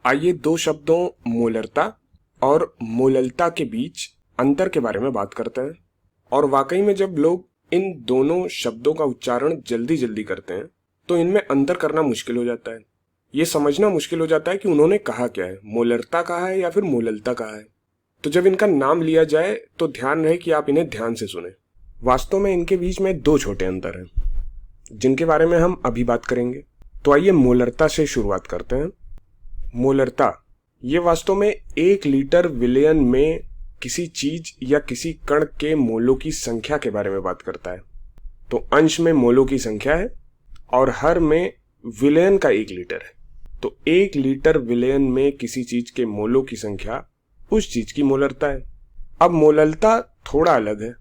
आइए दो शब्दों मोलरता और मोललता के बीच अंतर के बारे में बात करते हैं। और वाकई में जब लोग इन दोनों शब्दों का उच्चारण जल्दी जल्दी करते हैं तो इनमें अंतर करना मुश्किल हो जाता है। ये समझना मुश्किल हो जाता है कि उन्होंने कहा क्या है, मोलरता कहा है या फिर मोललता कहा है। तो जब इनका नाम लिया जाए तो ध्यान रहे कि आप इन्हें ध्यान से सुने। वास्तव में इनके बीच में दो छोटे अंतर हैं जिनके बारे में हम अभी बात करेंगे। तो आइए मोलरता से शुरुआत करते हैं। मोलरता ये वास्तव में 1 लीटर विलयन में किसी चीज या किसी कण के मोलों की संख्या के बारे में बात करता है। तो अंश में मोलों की संख्या है और हर में विलयन का 1 लीटर है। तो 1 लीटर विलयन में किसी चीज के मोलों की संख्या उस चीज की मोलरता है। अब मोललता थोड़ा अलग है।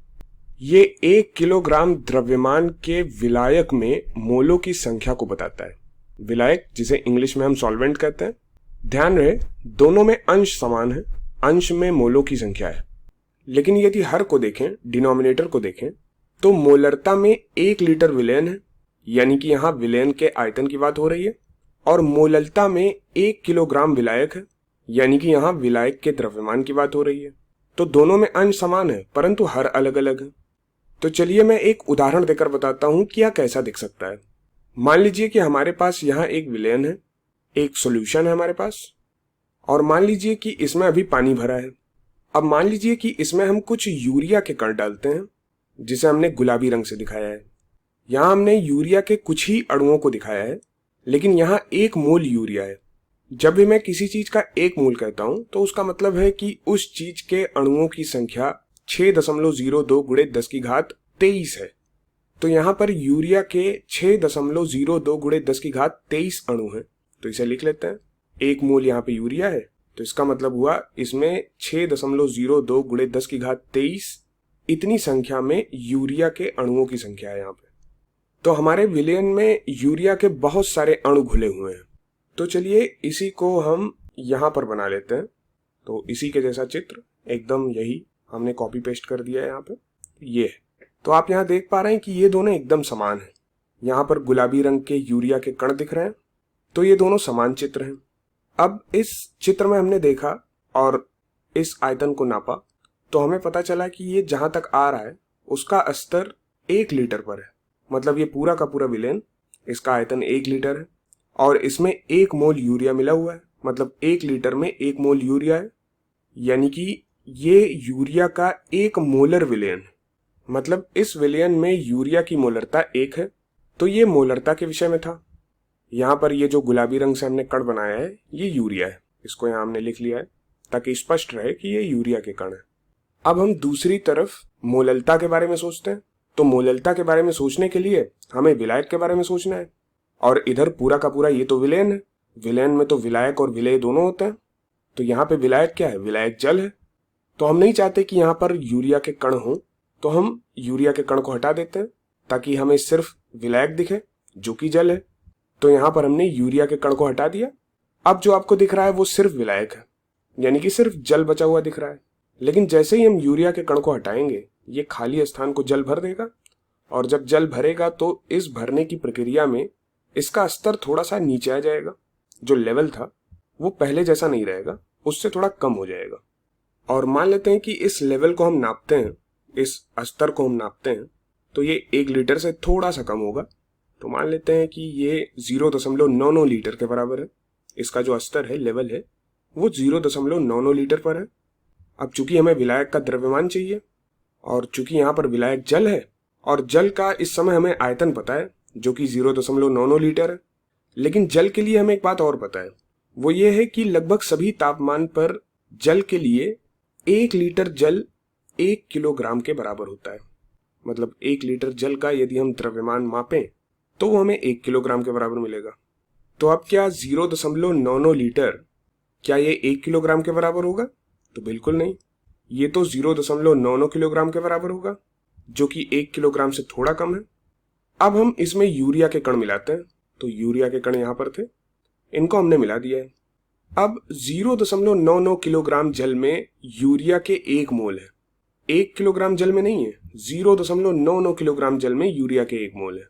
ये 1 किलोग्राम द्रव्यमान के विलायक में मोलों की संख्या को बताता है। विलायक जिसे इंग्लिश में हम सॉल्वेंट कहते हैं। ध्यान रहे दोनों में अंश समान है, अंश में मोलों की संख्या है। लेकिन यदि हर को देखें, डिनोमिनेटर को देखें, तो मोलरता में 1 लीटर विलयन है, यानी कि यहां विलयन के आयतन की बात हो रही है। और मोललता में 1 किलोग्राम विलायक है, यानी कि यहां विलायक के द्रव्यमान की बात हो रही है। तो दोनों में अंश समान है परंतु हर अलग अलग है। तो चलिए मैं एक उदाहरण देकर बताता हूं कि यह कैसा दिख सकता है। मान लीजिए कि हमारे पास यहाँ एक विलयन है, एक सॉल्यूशन है हमारे पास, और मान लीजिए कि इसमें अभी पानी भरा है। अब मान लीजिए कि इसमें हम कुछ यूरिया के कण डालते हैं जिसे हमने गुलाबी रंग से दिखाया है। यहाँ हमने यूरिया के कुछ ही अणुओं को दिखाया है, लेकिन यहाँ 1 मोल यूरिया है। जब भी मैं किसी चीज का 1 मोल कहता हूं तो उसका मतलब है कि उस चीज के अणुओं की संख्या 6.02 गुणे 10 की घात 23 है। तो यहाँ पर यूरिया के 6.02 गुणे 10 की घात 23 अणु हैं। तो इसे लिख लेते हैं। 1 मोल यहाँ पे यूरिया है, तो इसका मतलब हुआ इसमें 6.02 गुणे 10 की घात 23 इतनी संख्या में यूरिया के अणुओं की संख्या है यहाँ पे। तो हमारे विलयन में यूरिया के बहुत सारे अणु घुले हुए हैं। तो चलिए इसी को हम यहाँ पर बना लेते हैं। तो इसी के जैसा चित्र एकदम यही हमने कॉपी पेस्ट कर दिया है यहाँ पे। ये है। तो आप यहाँ देख पा रहे हैं कि ये दोनों एकदम समान हैं। यहाँ पर गुलाबी रंग के यूरिया के कण दिख रहे हैं, तो ये दोनों समान चित्र हैं। अब इस चित्र में हमने देखा और इस आयतन को नापा तो हमें पता चला कि ये जहां तक आ रहा है उसका स्तर 1 लीटर पर है। मतलब ये पूरा का पूरा विलयन, इसका आयतन 1 लीटर है और इसमें 1 मोल यूरिया मिला हुआ है। मतलब 1 लीटर में 1 मोल यूरिया है, यानी कि ये यूरिया का 1 मोलर विलयन है। मतलब इस विलयन में यूरिया की मोलरता 1 है। तो ये मोलरता के विषय में था। यहाँ पर ये जो गुलाबी रंग से हमने कण बनाया है ये यूरिया है, इसको यहाँ हमने लिख लिया है ताकि स्पष्ट रहे कि ये यूरिया के कण है। अब हम दूसरी तरफ मोललता के बारे में सोचते हैं। तो मोललता के बारे में सोचने के लिए हमें विलायक के बारे में सोचना है, और इधर पूरा का पूरा ये तो विलयन है। विलयन में तो विलायक और विलेय दोनों होते हैं। तो यहाँ पे विलायक क्या है? विलायक जल है। तो हम नहीं चाहते कि यहाँ पर यूरिया के कण हो, तो हम यूरिया के कण को हटा देते हैं ताकि हमें सिर्फ विलायक दिखे जो कि जल है। तो यहाँ पर हमने यूरिया के कण को हटा दिया। अब जो आपको दिख रहा है वो सिर्फ विलायक है, यानी कि सिर्फ जल बचा हुआ दिख रहा है। लेकिन जैसे ही हम यूरिया के कण को हटाएंगे ये खाली स्थान को जल भर देगा, और जब जल भरेगा तो इस भरने की प्रक्रिया में इसका स्तर थोड़ा सा नीचे आ जाएगा। जो लेवल था वो पहले जैसा नहीं रहेगा, उससे थोड़ा कम हो जाएगा। और मान लेते हैं कि इस लेवल को हम नापते हैं, इस स्तर को हम नापते हैं, तो ये 1 लीटर से थोड़ा सा कम होगा। तो मान लेते हैं कि ये 0.99 लीटर के बराबर है। इसका जो स्तर है, लेवल है, वो 0.99 लीटर पर है। अब चूंकि हमें विलायक का द्रव्यमान चाहिए, और चूंकि यहाँ पर विलायक जल है और जल का इस समय हमें आयतन पता है जो कि 0.99 लीटर है। लेकिन जल के लिए हमें एक बात और पता है, वो ये है कि लगभग सभी तापमान पर जल के लिए 1 लीटर जल 1 किलोग्राम के बराबर होता है। मतलब 1 लीटर जल का यदि हम द्रव्यमान मापें तो वो हमें 1 किलोग्राम के बराबर मिलेगा। तो अब क्या 0.99 लीटर, क्या ये 1 किलोग्राम के बराबर होगा? तो बिल्कुल नहीं। ये तो 0.99 किलोग्राम के बराबर होगा, जो कि 1 किलोग्राम से थोड़ा कम है। अब हम इसमें यूरिया के कण मिलाते हैं। तो यूरिया के कण यहाँ पर थे, इनको हमने मिला दिया है। अब 0.99 किलोग्राम जल में यूरिया के 1 मोल है। 1 किलोग्राम जल में नहीं है, 0.99 किलोग्राम जल में यूरिया के 1 मोल है।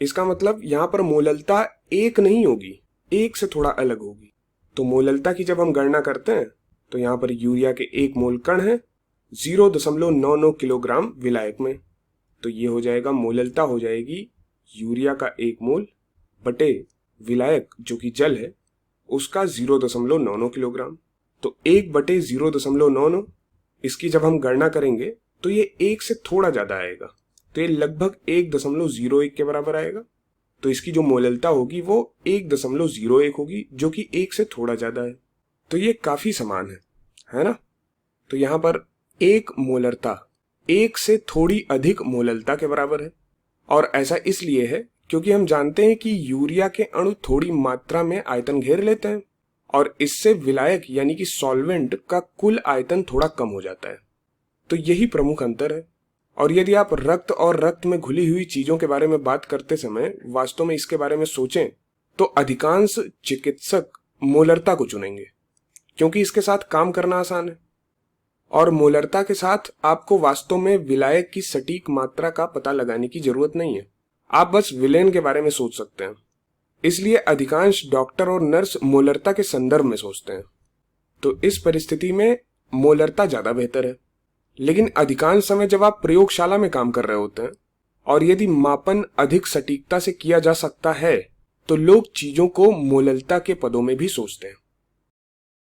इसका मतलब यहाँ पर मोललता 1 नहीं होगी, 1 से थोड़ा अलग होगी। तो मोललता की जब हम गणना करते हैं तो यहाँ पर यूरिया के 1 मोल कण है 0.99 किलोग्राम विलायक में, तो ये हो जाएगा मोललता हो जाएगी यूरिया का 1 मोल बटे विलायक जो कि जल है उसका 0.99 किलोग्राम। तो 1 बटे 0.99 इसकी जब हम गणना करेंगे तो ये 1 से थोड़ा ज्यादा आएगा, तो ये लगभग 1.01 के बराबर आएगा। तो इसकी जो मोललता होगी वो 1.01 होगी जो कि 1 से थोड़ा ज्यादा है। तो ये काफी समान है ना। तो यहाँ पर 1 मोलरता 1 से थोड़ी अधिक मोललता के बराबर है, और ऐसा इसलिए है क्योंकि हम जानते हैं कि यूरिया के अणु थोड़ी मात्रा में आयतन घेर लेते हैं और इससे विलायक यानी कि सॉल्वेंट का कुल आयतन थोड़ा कम हो जाता है। तो यही प्रमुख अंतर है। और यदि आप रक्त और रक्त में घुली हुई चीजों के बारे में बात करते समय वास्तव में इसके बारे में सोचें तो अधिकांश चिकित्सक मोलरता को चुनेंगे क्योंकि इसके साथ काम करना आसान है, और मोलरता के साथ आपको वास्तव में विलायक की सटीक मात्रा का पता लगाने की जरूरत नहीं है, आप बस विलेन के बारे में सोच सकते हैं। इसलिए अधिकांश डॉक्टर और नर्स मोलरता के संदर्भ में सोचते हैं। तो इस परिस्थिति में मोलरता ज्यादा बेहतर है। लेकिन अधिकांश समय जब आप प्रयोगशाला में काम कर रहे होते हैं और यदि मापन अधिक सटीकता से किया जा सकता है तो लोग चीजों को मोललता के पदों में भी सोचते हैं।